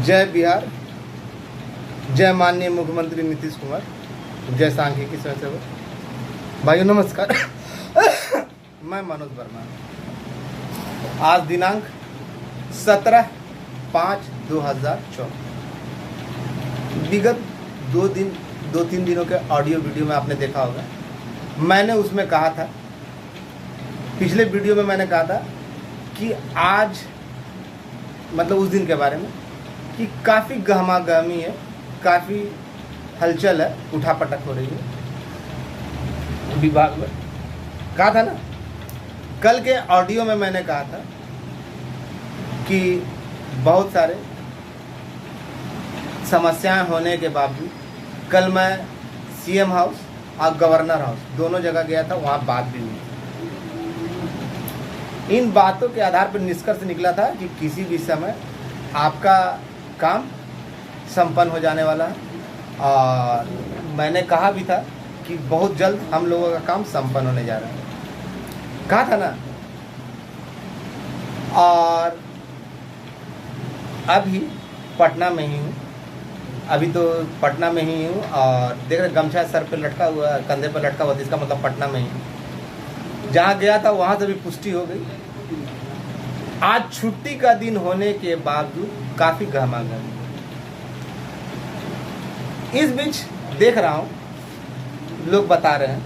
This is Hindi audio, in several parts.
जय बिहार, जय माननीय मुख्यमंत्री नीतीश कुमार, जय सांख्यिकी स्वयंसेवक भाइयों नमस्कार। मैं मनोज वर्मा। आज दिनांक 17/5/2014। विगत 2-3 दिनों के ऑडियो वीडियो में आपने देखा होगा, मैंने उसमें कहा था, पिछले वीडियो में मैंने कहा था कि आज मतलब उस दिन के बारे में कि काफ़ी गहमागहमी है, काफ़ी हलचल है, उठापटक हो रही है विभाग में। कहा था ना, कल के ऑडियो में मैंने कहा था कि बहुत सारे समस्याएं होने के बावजूद कल मैं सीएम हाउस और गवर्नर हाउस दोनों जगह गया था, वहाँ बात भी हुई। इन बातों के आधार पर निष्कर्ष निकला था कि किसी भी समय आपका काम संपन्न हो जाने वाला है, और मैंने कहा भी था कि बहुत जल्द हम लोगों का काम संपन्न होने जा रहा है, कहा था ना। और अभी पटना में ही हूँ, अभी तो पटना में ही हूँ, और देख रहे गमछा सर पे लटका हुआ, कंधे पे लटका हुआ, इसका मतलब पटना में ही। जहाँ गया था वहाँ से भी पुष्टि हो गई। आज छुट्टी का दिन होने के बावजूद काफ़ी गहमागहमी। इस बीच देख रहा हूँ लोग बता रहे हैं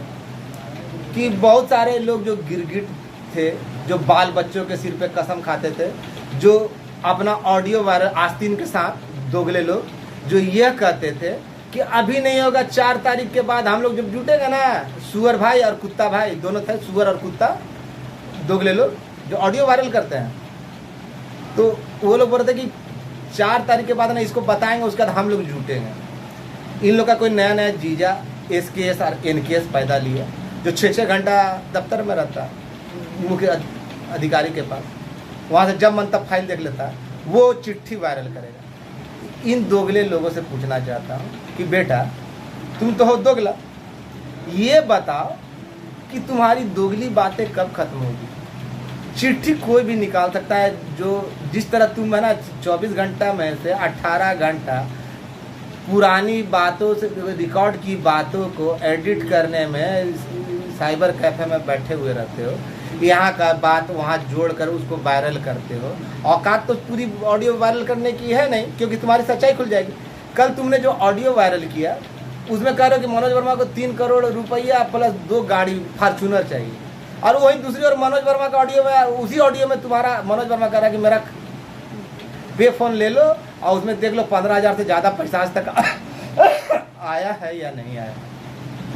कि बहुत सारे लोग जो गिरगिट थे, जो बाल बच्चों के सिर पे कसम खाते थे, जो अपना ऑडियो वायरल आस्तीन के साथ दोगले लोग जो यह कहते थे कि अभी नहीं होगा, 4 तारीख के बाद हम लोग जब जुटेंगे ना, सुअर भाई और कुत्ता भाई दोनों थे, सुअर और कुत्ता दोगले लोग जो ऑडियो वायरल करते हैं, तो वो लोग बोल रहे थे कि 4 तारीख के बाद ना इसको बताएंगे, उसके बाद हम लोग जुटेंगे। इन लोग का कोई नया नया जीजा SKS और NKS पैदा लिया, जो 6-6 घंटा दफ्तर में रहता मुख्य अधिकारी के पास, वहाँ से जब मन तब फाइल देख लेता, वो चिट्ठी वायरल करेगा। इन दोगले लोगों से पूछना चाहता हूँ कि बेटा तुम तो हो दोगला, ये बताओ कि तुम्हारी दोगली बातें कब खत्म होगी। चिट्ठी कोई भी निकाल सकता है, जो जिस तरह तुम है ना 24 घंटा में से 18 घंटा पुरानी बातों से रिकॉर्ड की बातों को एडिट करने में साइबर कैफे में बैठे हुए रहते हो, यहाँ का बात वहाँ जोड़कर उसको वायरल करते हो। औकात तो पूरी ऑडियो वायरल करने की है नहीं, क्योंकि तुम्हारी सच्चाई खुल जाएगी। कल तुमने जो ऑडियो वायरल किया उसमें कह रहे हो कि मनोज वर्मा को 3 करोड़ रुपया प्लस 2 गाड़ी फॉर्चूनर चाहिए, और वहीं दूसरी ओर मनोज वर्मा का ऑडियो में, उसी ऑडियो में तुम्हारा मनोज वर्मा कह रहा है कि मेरा पे फोन ले लो और उसमें देख लो 15,000 से ज़्यादा पैसा आज तक आया है या नहीं आया।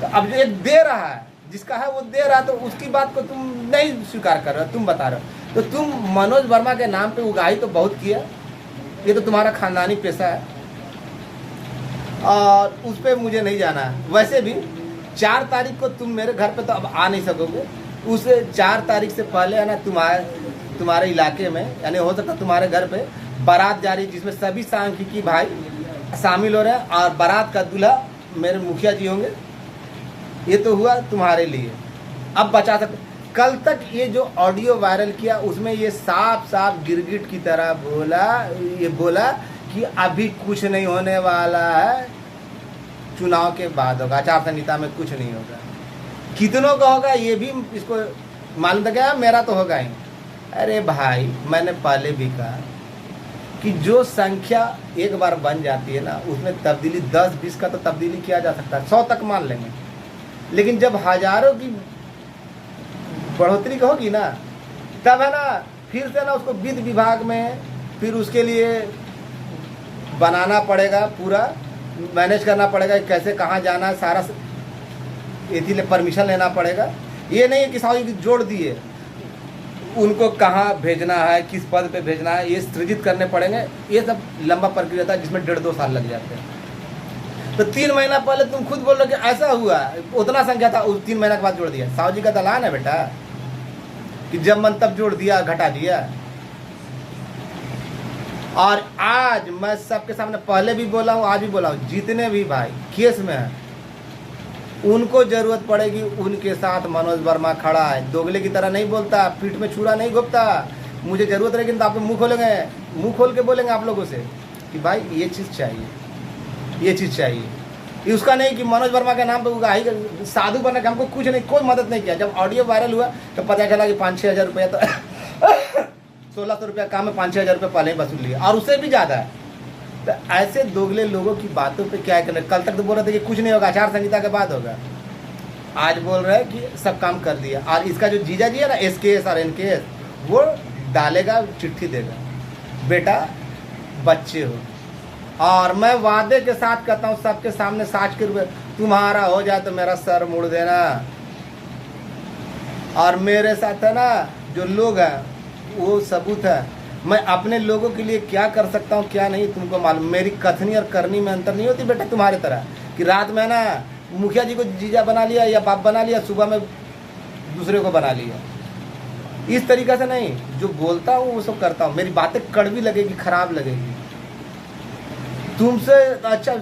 तो अब जो एक दे रहा है, जिसका है वो दे रहा है, तो उसकी बात को तुम नहीं स्वीकार कर रहे हो, तुम बता रहे हो। तो तुम मनोज वर्मा के नाम पे उगाही तो बहुत किया, ये तो तुम्हारा खानदानी पेशा है, और उस पर मुझे नहीं जाना है। वैसे भी 4 तारीख को तुम मेरे घर पे तो अब आ नहीं सकोगे, उस 4 तारीख से पहले है ना तुम्हारे इलाके में, यानी हो सकता है तुम्हारे घर पे बारात जा रही, जिसमें सभी सांख्यिकी भाई शामिल हो रहे हैं, और बारात का दूल्हा मेरे मुखिया जी होंगे। ये तो हुआ तुम्हारे लिए। अब बचा सकते, कल तक ये जो ऑडियो वायरल किया उसमें ये साफ गिरगिट की तरह बोला कि अभी कुछ नहीं होने वाला है, चुनाव के बाद होगा, आचार संहिता में कुछ नहीं होगा। कितनों का होगा ये भी इसको मालूम था क्या, मेरा तो होगा ही। अरे भाई, मैंने पहले भी कहा कि जो संख्या एक बार बन जाती है ना, उसमें तब्दीली 10-20 का तो तब्दीली किया जा सकता है, 100 तक मान लेंगे, लेकिन जब हजारों की बढ़ोतरी होगी ना, तब है ना फिर से ना उसको वित्त विभाग में फिर उसके लिए बनाना पड़ेगा, पूरा मैनेज करना पड़ेगा, कैसे कहाँ जाना है, सारा इसीलिए परमिशन लेना पड़ेगा। ये नहीं है कि सारी जोड़ दिए, उनको कहाँ भेजना है, किस पद पे भेजना है, ये सृजित करने पड़ेंगे। ये सब लंबा प्रक्रिया था जिसमें 1.5-2 साल लग जाते हैं। तो 3 महीना पहले तुम खुद बोल रहे कि ऐसा हुआ, उतना संख्या था, उस 3 महीना के बाद जोड़ दिया। साहू जी का दलान है बेटा कि जब मन तब जोड़ दिया, घटा दिया। और आज मैं सबके सामने पहले भी बोला हूँ, आज भी बोला हूँ, जितने भी भाई केस में हैं उनको जरूरत पड़ेगी, उनके साथ मनोज वर्मा खड़ा है। दोगले की तरह नहीं बोलता, पीठ में छुरा नहीं घोपता। मुझे जरूरत रहेगी तो आप मुंह खोलेंगे, मुंह खोल के बोलेंगे आप लोगों से कि भाई ये चीज़ चाहिए, ये चीज़ चाहिए। ये उसका नहीं कि मनोज वर्मा के नाम पे वो गाही साधु बने, हमको कुछ नहीं, कोई मदद नहीं किया। जब ऑडियो वायरल हुआ तो पता चला कि 5-6 हज़ार रुपया, तो 1600 रुपया काम में 5-6 हज़ार रुपये पहले ही वसूल लिया, और उससे भी ज़्यादा है। तो ऐसे दोगले लोगों की बातों पे क्या करें। कल तक तो बोल रहे थे कि कुछ नहीं होगा, आचार संहिता के बाद होगा, आज बोल रहे हैं कि सब काम कर दिया। और इसका जो जीजा जी है ना, SKS और NKS, वो डालेगा, चिट्ठी देगा, बेटा बच्चे हो। और मैं वादे के साथ कहता हूँ सबके सामने साच के रूप, तुम्हारा हो जाए तो मेरा सर मुड़ देना। और मेरे साथ है ना जो लोग हैं वो सबूत है, मैं अपने लोगों के लिए क्या कर सकता हूँ क्या नहीं तुमको मालूम। मेरी कथनी और करनी में अंतर नहीं होती बेटा तुम्हारे तरह कि रात में ना मुखिया जी को जीजा बना लिया या बाप बना लिया, सुबह में दूसरे को बना लिया। इस तरीक़े से नहीं, जो बोलता हूँ वो सब करता हूँ। मेरी बातें कड़वी लगेगी, खराब लगेगी तुमसे। अच्छा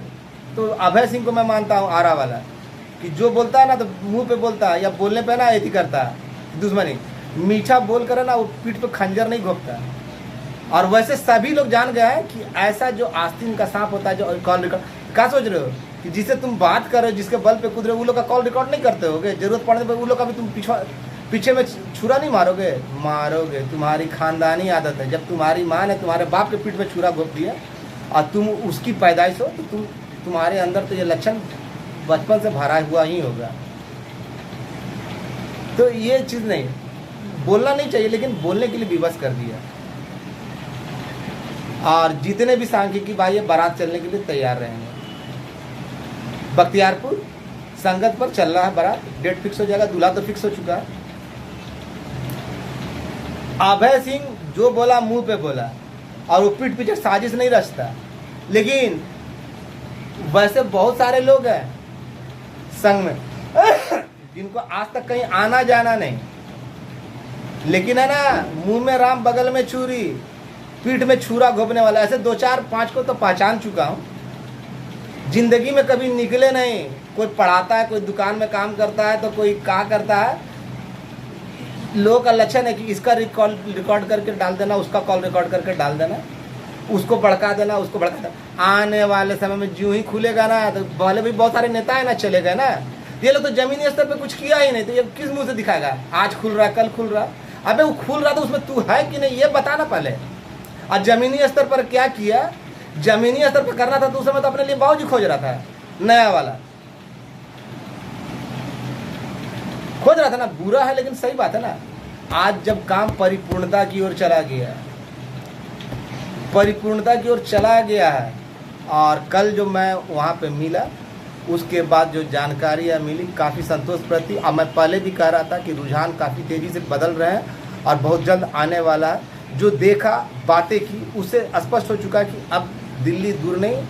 तो अभय सिंह को मैं मानता हूँ, आरा वाला, कि जो बोलता है ना तो मुंह पे बोलता है या बोलने पे ना ऐसी करता है दुश्मनी। मीठा बोल कर ना वो पीठ पे खंजर नहीं घोंपता। और वैसे सभी लोग जान गए हैं कि ऐसा जो आस्तीन का सांप होता है, जो कॉल रिकॉर्ड, क्या सोच रहे हो कि जिससे तुम बात कर रहे हो, जिसके बल पे कूद रहे हो, वो लोग का कॉल रिकॉर्ड नहीं करते होगे? जरूरत पड़ने पर वो लोग का भी तुम पीछे में छुरा नहीं मारोगे? मारोगे। तुम्हारी खानदानी आदत है। जब तुम्हारी माँ ने तुम्हारे बाप के पीठ में छुरा घोंप दिया और तुम उसकी पैदाइश हो, तो तुम्हारे अंदर तो ये लक्षण बचपन से भरा हुआ ही होगा। तो ये चीज़ नहीं, बोलना नहीं चाहिए, लेकिन बोलने के लिए विवश कर दिया। और जितने भी सांख्यिकी भाई ये बारात चलने के लिए तैयार रहेंगे। बख्तियारपुर संगत पर चल रहा है बारात, डेट फिक्स हो जाएगा, दूल्हा तो फिक्स हो चुका है। अभय सिंह जो बोला मुंह पे बोला, और वो पीठ पीछे साजिश नहीं रचता। लेकिन वैसे बहुत सारे लोग हैं संघ में जिनको आज तक कहीं आना जाना नहीं, लेकिन है ना मुंह में राम बगल में छुरी, पीठ में छुरा घोंपने वाला। ऐसे 2-4-5 को तो पहचान चुका हूँ। जिंदगी में कभी निकले नहीं। कोई पढ़ाता है, कोई दुकान में काम करता है, तो कोई क्या करता है। लोगों का लक्षण है कि इसका रिकॉर्ड करके डाल देना, उसका कॉल रिकॉर्ड करके डाल देना, उसको भड़का देना, उसको भड़का देना। आने वाले समय में जो ही खुलेगा ना, तो पहले भी बहुत सारे नेता है ना चले गए ना, ये लोग तो जमीनी स्तर पे कुछ किया ही नहीं, तो ये किस मुंह से दिखाएगा? आज खुल रहा, कल खुल रहा। अबे वो खुल रहा तो उसमें तू है कि नहीं, ये बता ना पहले। और जमीनी स्तर पर क्या किया? जमीनी स्तर पर करना था तो उस समय तो अपने लिए बाबूजी खोज रहा था, नया वाला खोज रहा था ना। बुरा है लेकिन सही बात है ना। आज जब काम परिपूर्णता की ओर चला गया, परिपूर्णता की ओर चला गया है, और कल जो मैं वहाँ पे मिला, उसके बाद जो जानकारियाँ मिली काफ़ी संतोष प्रति। और मैं पहले भी कह रहा था कि रुझान काफ़ी तेज़ी से बदल रहे हैं और बहुत जल्द आने वाला है। जो देखा, बातें की, उससे स्पष्ट हो चुका है कि अब दिल्ली दूर नहीं,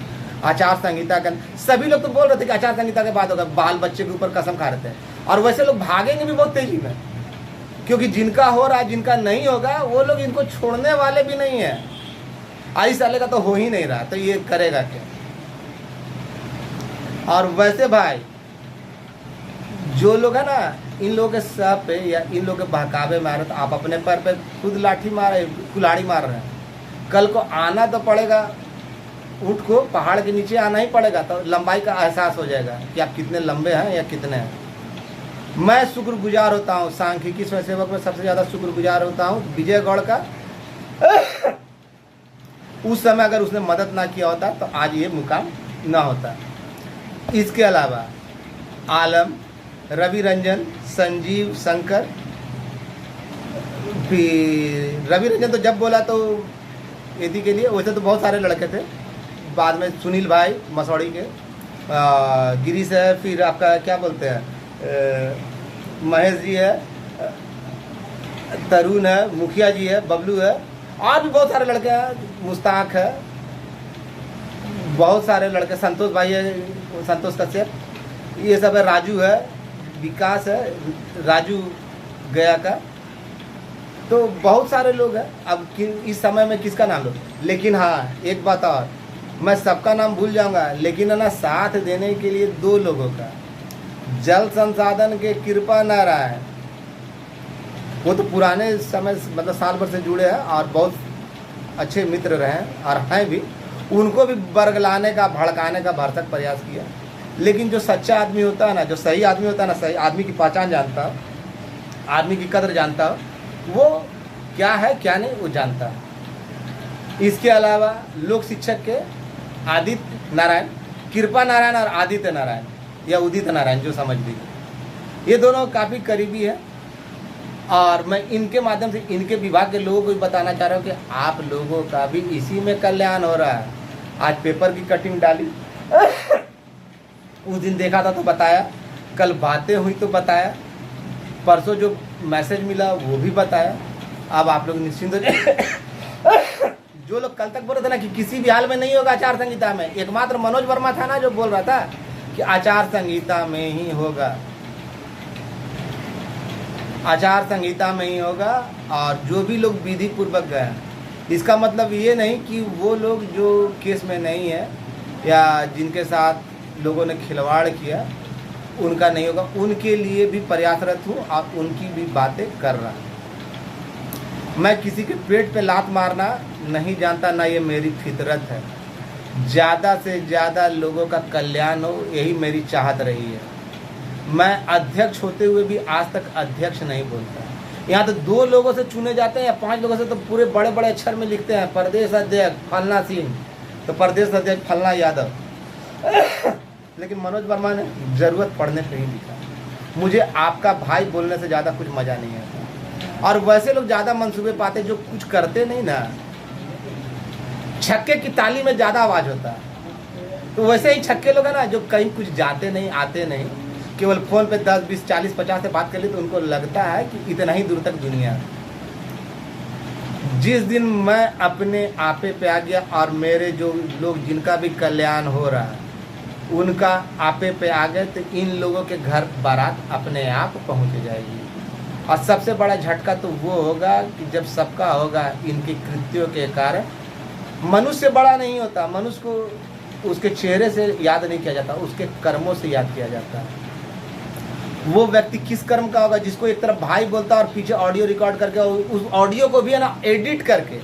आचार संहिता का। सभी लोग तो बोल रहे थे कि आचार संहिता के बाद होगा, बाल बच्चे के ऊपर कसम खा रहे थे। और वैसे लोग भागेंगे भी बहुत तेजी में, क्योंकि जिनका हो रहा है, जिनका नहीं होगा, वो लोग इनको छोड़ने वाले भी नहीं है। 22 साल का तो हो ही नहीं रहा, तो ये करेगा क्या? और वैसे भाई जो लोग है ना, इन लोगों के सर पे या इन लोगों के बहकावे मारे, तो आप अपने पैर पे खुद लाठी मारे, कुल्हाड़ी मार रहे हैं। कल को आना तो पड़ेगा, ऊँट को पहाड़ के नीचे आना ही पड़ेगा, तो लंबाई का एहसास हो जाएगा कि आप कितने लंबे हैं या कितने हैं। मैं शुक्रगुजार होता हूँ, सांख्यिकी स्वयंसेवक में सबसे ज़्यादा शुक्रगुजार होता हूँ विजय गौड़ का। उस समय अगर उसने मदद ना किया होता तो आज ये मुकाम ना होता। इसके अलावा आलम, रवि रंजन, संजीव, शंकर। रवि रंजन तो जब बोला तो यदि के लिए, वैसे तो बहुत सारे लड़के थे। बाद में सुनील भाई मसौड़ी के, गिरीश है, फिर आपका क्या बोलते हैं, महेश जी है, तरुण है, मुखिया जी है, बबलू है, और भी बहुत सारे लड़के हैं, मुस्ताक है, बहुत सारे लड़के, संतोष भाई है, संतोष कश्यप, ये सब है, राजू है, विकास है, राजू गया का। तो बहुत सारे लोग हैं। अब इस समय में किसका नाम लो? लेकिन हाँ, एक बात और, मैं सबका नाम भूल जाऊंगा, लेकिन है ना, साथ देने के लिए 2 लोगों का, जल संसाधन के कृपा नारायण, वो तो पुराने समय मतलब साल भर से जुड़े हैं और बहुत अच्छे मित्र रहे हैं और हैं भी। उनको भी बरगलाने का, भड़काने का भरसक प्रयास किया। लेकिन जो सच्चा आदमी होता है ना, जो सही आदमी होता है ना, सही आदमी की पहचान जानता हो, आदमी की कदर जानता हो, वो क्या है क्या नहीं वो जानता है। इसके अलावा लोक शिक्षक के आदित्य नारायण, कृपा नारायण और आदित्य नारायण या उदित नारायण जो समझ लीजिए, ये दोनों काफ़ी करीबी है। और मैं इनके माध्यम से इनके विभाग के लोगों को भी बताना चाह रहा हूँ कि आप लोगों का भी इसी में कल्याण हो रहा है। आज पेपर की कटिंग डाली, उस दिन देखा था तो बताया, कल बातें हुई तो बताया, परसों जो मैसेज मिला वो भी बताया। अब आप लोग निश्चिंत हो जाए। जो लोग कल तक बोल रहे थे ना कि किसी भी हाल में नहीं होगा आचार संहिता में, एकमात्र मनोज वर्मा था ना जो बोल रहा था कि आचार संहिता में ही होगा, आचार संहिता में ही होगा। और जो भी लोग विधि पूर्वक गए, इसका मतलब ये नहीं कि वो लोग जो केस में नहीं है या जिनके साथ लोगों ने खिलवाड़ किया उनका नहीं होगा, उनके लिए भी प्रयासरत हूँ और उनकी भी बातें कर रहा हूँ। मैं किसी के पेट पे लात मारना नहीं जानता, ना ये मेरी फितरत है। ज़्यादा से ज़्यादा लोगों का कल्याण हो, यही मेरी चाहत रही है। मैं अध्यक्ष होते हुए भी आज तक अध्यक्ष नहीं बोलता। यहाँ तो 2 लोगों से चुने जाते हैं या 5 लोगों से, तो पूरे बड़े बड़े अक्षर में लिखते हैं प्रदेश अध्यक्ष फलना सिंह, तो प्रदेश अध्यक्ष फलना यादव। लेकिन मनोज वर्मा ने ज़रूरत पड़ने पर ही लिखा। मुझे आपका भाई बोलने से ज़्यादा कुछ मज़ा नहीं आता। और वैसे लोग ज़्यादा मंसूबे पाते जो कुछ करते नहीं ना। छक्के की ताली में ज़्यादा आवाज़ होता है, तो वैसे ही छक्के लोग हैं ना जो कहीं कुछ जाते नहीं आते नहीं, केवल फ़ोन पे 10 20 40 50 से बात कर ली तो उनको लगता है कि इतना ही दूर तक दुनिया है। जिस दिन मैं अपने आपे पे आ गया और मेरे जो लोग जिनका भी कल्याण हो रहा है उनका आपे पे आ गए, तो इन लोगों के घर बारात अपने आप पहुंच जाएगी। और सबसे बड़ा झटका तो वो होगा कि जब सबका होगा इनके कृत्यों के कारण। मनुष्य बड़ा नहीं होता, मनुष्य को उसके चेहरे से याद नहीं किया जाता, उसके कर्मों से याद किया जाता है। वो व्यक्ति किस कर्म का होगा जिसको एक तरफ भाई बोलता है और पीछे ऑडियो रिकॉर्ड करके, उस ऑडियो को भी है ना एडिट करके,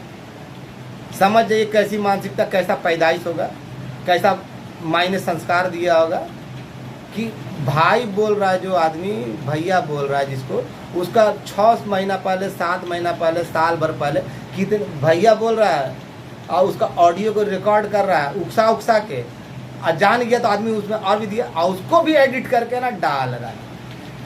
समझ जाइए कैसी मानसिकता, कैसा पैदाइश होगा, कैसा माई ने संस्कार दिया होगा कि भाई बोल रहा है जो आदमी, भैया बोल रहा है जिसको, उसका 6 महीना पहले, 7 महीना पहले, साल भर पहले कितने भैया बोल रहा है और उसका ऑडियो को रिकॉर्ड कर रहा है उकसा के, और जान गया तो आदमी उसमें और भी दिया और उसको भी एडिट करके ना डाल रहा है।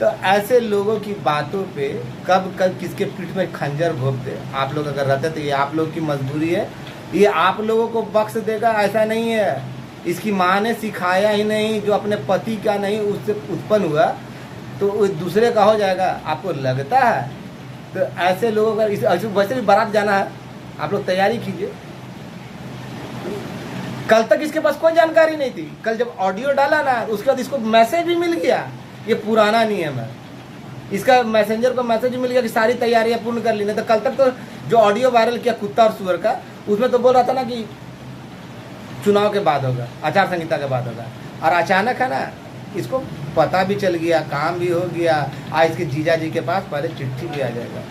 तो ऐसे लोगों की बातों पे कब किसके पीठ में खंजर घोप दे। आप लोग अगर रहते तो ये आप लोग की मजबूरी है, ये आप लोगों को बख्श देगा ऐसा नहीं है। इसकी माँ ने सिखाया ही नहीं, जो अपने पति का नहीं उससे उत्पन्न हुआ तो वो दूसरे का हो जाएगा, आपको लगता है? तो ऐसे लोगों का वैसे भी बारात जाना है, आप लोग तैयारी कीजिए। कल तक इसके पास कोई जानकारी नहीं थी, कल जब ऑडियो डाला ना उसके बाद इसको मैसेज भी मिल गया। ये पुराना नियम है, इसका मैसेंजर को मैसेज मिल गया कि सारी तैयारियां पूर्ण कर ली। नहीं तो कल तक तो जो ऑडियो वायरल किया कुत्ता और सुअर का, उसमें तो बोल रहा था ना कि चुनाव के बाद होगा, आचार संहिता के बाद होगा, और अचानक है ना इसको पता भी चल गया, काम भी हो गया। आज इसके जीजा जी के पास पहले चिट्ठी भी आ जाएगा,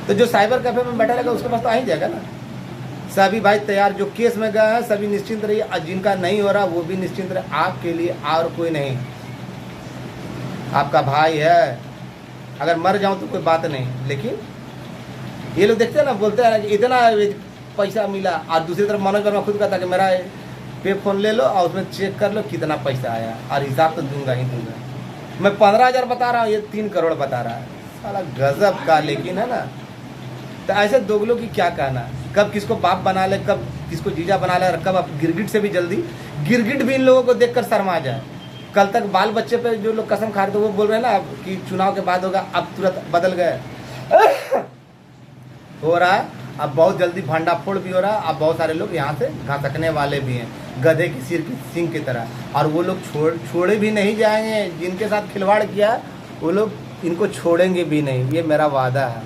तो जो साइबर कैफे में बैठा रहेगा उसके पास तो आ ही जाएगा ना। सभी भाई तैयार, जो केस में गए हैं सभी निश्चिंत रहिए, और जिनका नहीं हो रहा वो भी निश्चिंत रहे। आपके लिए और कोई नहीं, आपका भाई है। अगर मर जाऊं तो कोई बात नहीं, लेकिन ये लोग देखते हैं ना, बोलते हैं इतना पैसा मिला, और दूसरी तरफ मनोज वर्मा खुद कहता कि मेरा पे फोन ले लो और उसमें चेक कर लो कितना पैसा आया, और हिसाब तो दूंगा ही दूंगा। मैं 15,000 बता रहा हूँ, ये 3 करोड़ बता रहा है, साला गजब का। लेकिन है ना, तो ऐसे दोगलों की क्या कहना, कब किसको बाप बना ले, कब किसको जीजा बना ले, कब अब गिरगिट से भी जल्दी, गिरगिट भी इन लोगों को देखकर शर्मा जाए। कल तक बाल बच्चे पे जो लोग कसम खा रहे थे वो बोल रहे हैं ना कि चुनाव के बाद होगा, अब तुरंत बदल गए। हो रहा है, अब बहुत जल्दी भंडाफोड़ भी हो रहा है। अब बहुत सारे लोग यहाँ से घसकने वाले भी हैं, गधे की सिर की सींग की तरह, और वो लोग छोड़े भी नहीं जाएंगे। जिनके साथ खिलवाड़ किया वो लोग इनको छोड़ेंगे भी नहीं, ये मेरा वादा है।